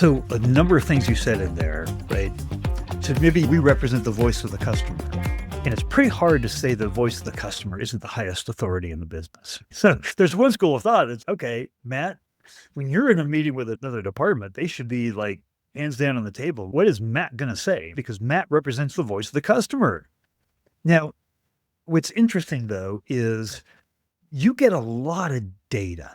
So a number of things you said in there, right? So maybe we represent the voice of the customer. And it's pretty hard to say the voice of the customer isn't the highest authority in the business. So there's one school of thought. It's okay, Matt, when you're in a meeting with another department, they should be like hands down on the table. What is Matt going to say? Because Matt represents the voice of the customer. Now, what's interesting though is you get a lot of data,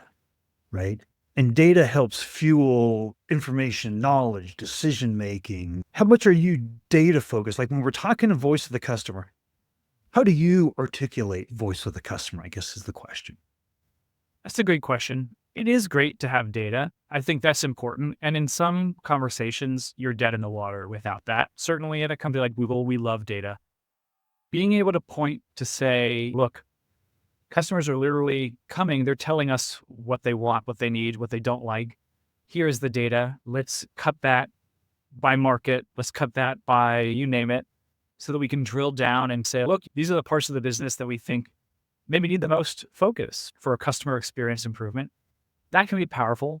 right? And data helps fuel information, knowledge, decision making. How much are you data focused? Like when we're talking to voice of the customer, how do you articulate voice of the customer, I guess is the question. That's a great question. It is great to have data. I think that's important. And in some conversations, you're dead in the water without that. Certainly at a company like Google, we love data. Being able to point to say, look, customers are literally coming. They're telling us what they want, what they need, what they don't like. Here's the data. Let's cut that by market. Let's cut that by you name it so that we can drill down and say, look, these are the parts of the business that we think maybe need the most focus for a customer experience improvement. That can be powerful.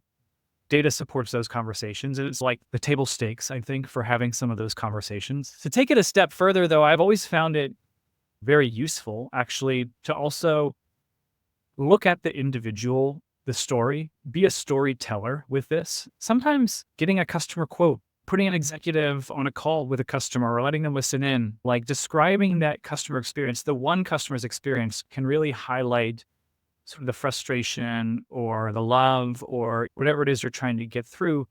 Data supports those conversations. And it's like the table stakes, I think, for having some of those conversations. To take it a step further, though, I've always found it very useful, actually, to also look at the individual, the story, be a storyteller with this. Sometimes getting a customer quote, putting an executive on a call with a customer or letting them listen in, like describing that customer experience, the one customer's experience can really highlight sort of the frustration or the love or whatever it is you're trying to get through.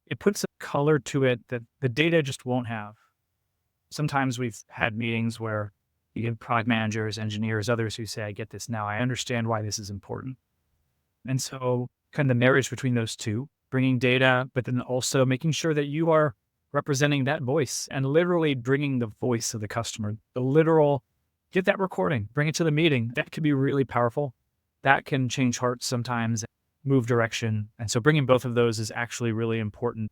It puts a color to it that the data just won't have. Sometimes we've had meetings where you get product managers, engineers, others who say, I get this now. I understand why this is important. And so kind of the marriage between those two, bringing data, but then also making sure that you are representing that voice and literally bringing the voice of the customer, the literal, get that recording, bring it to the meeting. That can be really powerful. That can change hearts sometimes, move direction. And so bringing both of those is actually really important.